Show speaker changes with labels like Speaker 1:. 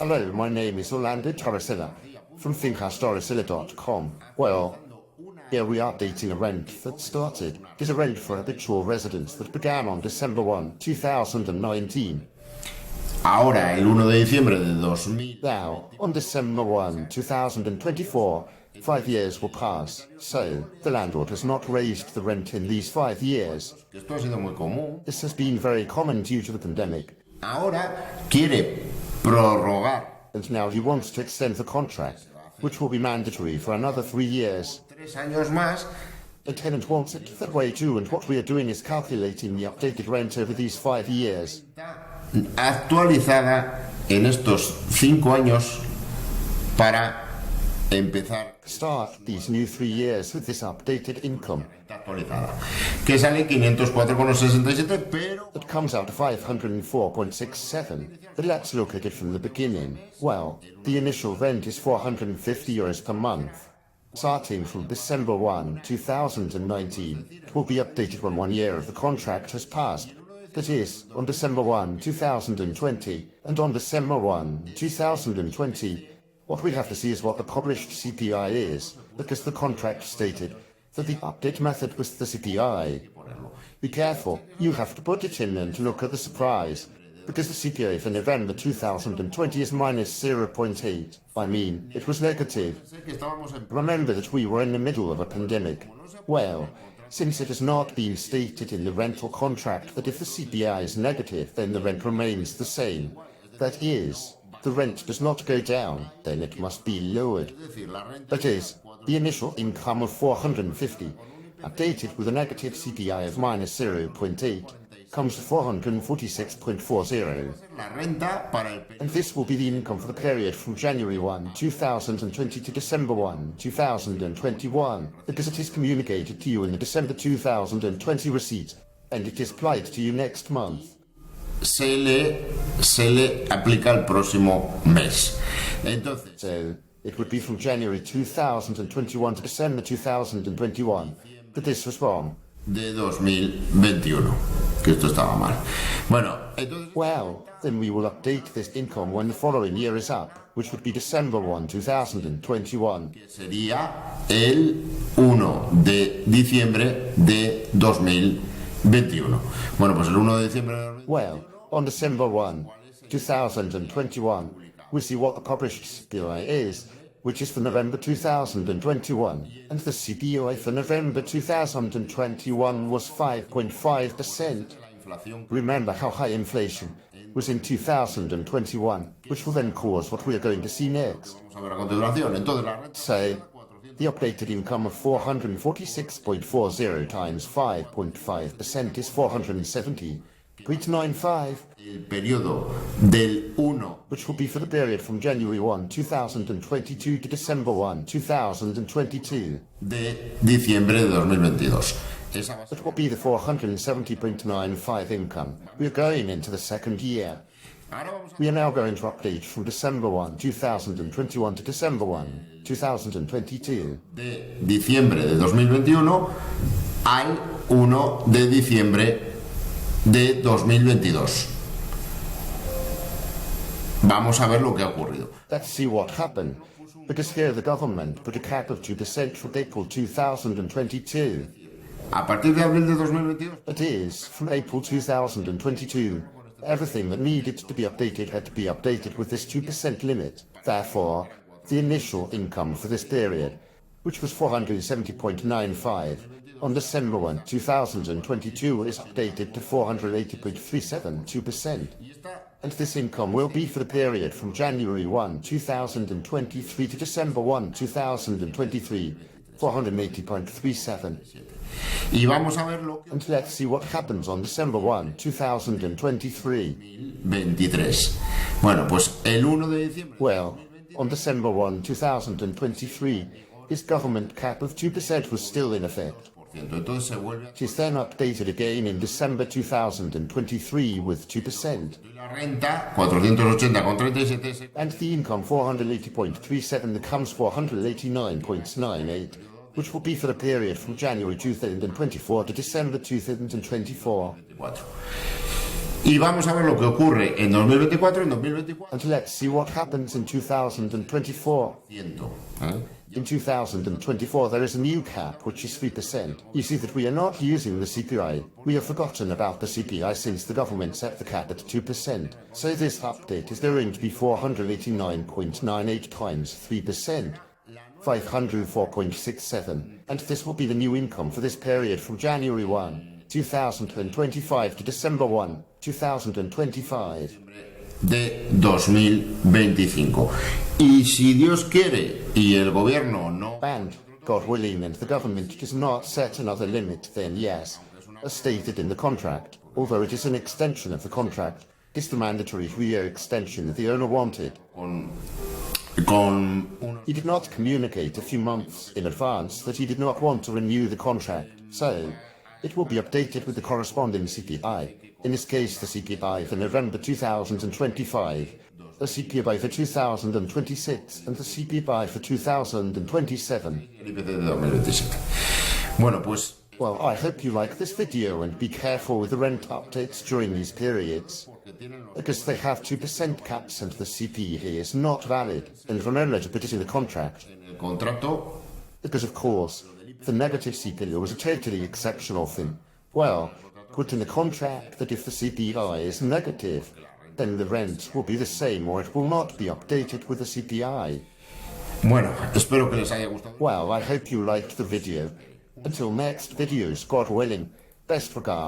Speaker 1: Hello, my name is Orlando Torresella from thinkastorresella.com. Well, here we are updating a rent that started. It is a rent for habitual residents that began on December 1, 2019.
Speaker 2: Ahora, el 1 de diciembre de 2000.
Speaker 1: Now, on December 1, 2024, 5 years will pass. So, the landlord has not raised the rent in these 5 years.
Speaker 2: Esto ha sido muy común.
Speaker 1: This has been very common due to the pandemic.
Speaker 2: Ahora quiere prorrogar.
Speaker 1: And now he wants to extend the contract, which will be mandatory for another 3 years.
Speaker 2: 3 años más.
Speaker 1: The tenant wants it that way too, and what we are doing is calculating the updated rent over these 5 years.
Speaker 2: Actualizada en estos 5 años para empezar.
Speaker 1: Start these new 3 years with this updated income.
Speaker 2: Actualizada. Que sale 504,67, pero.
Speaker 1: It comes out to 504.67. But let's look at it from the beginning. Well, the initial rent is €450 per month. Starting from December 1, 2019, it will be updated when 1 year of the contract has passed. That is, on December 1, 2020, and on December 1, 2020. What we have to see is what the published CPI is, because the contract stated that the update method was the CPI. Be careful, you have to put it in and look at the surprise, because the CPI for November 2020 is minus 0.8. I mean, it was negative. Remember that we were in the middle of a pandemic. Well, since it has not been stated in the rental contract that if the CPI is negative, then the rent remains the same. That is, the rent does not go down, then it must be lowered. That is, the initial income of 450, updated with a negative CPI of minus 0.8, comes to 446.40. And this will be the income for the period from January 1, 2020 to December 1, 2021, because it is communicated to you in the December 2020 receipt, and it is applied to you next month.
Speaker 2: Se le aplica el próximo mes. Entonces,
Speaker 1: so, it would be from January 2021 to December 2021, but this was wrong.
Speaker 2: De 2021, que esto estaba mal. Bueno, entonces.
Speaker 1: Well, then we will update this income when the following year is up, which would be December 1, 2021.
Speaker 2: Sería el 1 de diciembre de 2021. Bueno, pues el 1 de diciembre de 2021.
Speaker 1: Well, on December 1, 2021, we see what the published CPI is, which is for November 2021, and the CPI for November 2021 was 5.5%. Remember how high inflation was in 2021, which will then cause what we are going to see next. Say, the updated income of 446.40 times 5.5% is 470.95.
Speaker 2: El periodo del 1,
Speaker 1: which will be for the period from January 1, 2022 to December 1, 2022.
Speaker 2: De diciembre de 2022.
Speaker 1: It will be the 470.95 income. We are going into the second year. We are now going to update from December 1, 2021 to December 1, 2022.
Speaker 2: De diciembre de 2021 al 1 de diciembre de 2022. Vamos a ver lo que ha ocurrido.
Speaker 1: Let's see what happened, because here the government put a cap of 2% for April 2022.
Speaker 2: A partir de abril de 2022.
Speaker 1: That is, from April 2022, everything that needed to be updated had to be updated with this 2% limit. Therefore, the initial income for this period, which was 470.95, on December 1, 2022 is updated to 480.372%. And this income will be for the period from January 1, 2023 to December 1, 2023, 480.37.
Speaker 2: Y vamos a verlo.
Speaker 1: And let's see what happens on December 1, 2023.
Speaker 2: 23. Bueno, pues el 1 de diciembre.
Speaker 1: Well, on December 1, 2023, his government cap of 2% was still in effect.
Speaker 2: Entonces se vuelve.
Speaker 1: It is then updated again in December 2023 with 2%.
Speaker 2: La renta 480,37.
Speaker 1: And the income 480.37 becomes 489.98, which will be for the period from January 2024 to December 2024.
Speaker 2: Y vamos a ver lo que ocurre en 2024, en 2024.
Speaker 1: And let's see what happens in 2024.
Speaker 2: ¿Eh?
Speaker 1: In 2024, there is a new cap, which is 3%. You see that we are not using the CPI. We have forgotten about the CPI since the government set the cap at 2%. So this update is going to be 489.98 times 3%. 504.67. And this will be the new income for this period from January 1, 2025 to December 1, 2025.
Speaker 2: De 2025. Y si Dios quiere y el gobierno no...
Speaker 1: And, God willing, and the government does not set another limit, then yes, as stated in the contract, although it is an extension of the contract, is the mandatory 3-year extension that the owner wanted. He did not communicate a few months in advance that he did not want to renew the contract, so it will be updated with the corresponding CPI. In this case, the CPI for November 2025, the CPI for 2026, and the CPI for 2027.
Speaker 2: Bueno, pues...
Speaker 1: Well, I hope you like this video and be careful with the rent updates during these periods, because they have 2% caps and the CPI is not valid, and remember to put it in the contract.
Speaker 2: Contrato.
Speaker 1: Because of course, the negative CPI was a totally exceptional thing. Well, put in the contract that if the CPI is negative, then the rent will be the same or it will not be updated with the CPI.
Speaker 2: Bueno, espero que les haya gustado.
Speaker 1: Well, I hope you liked the video. Until next videos, God willing, best regards.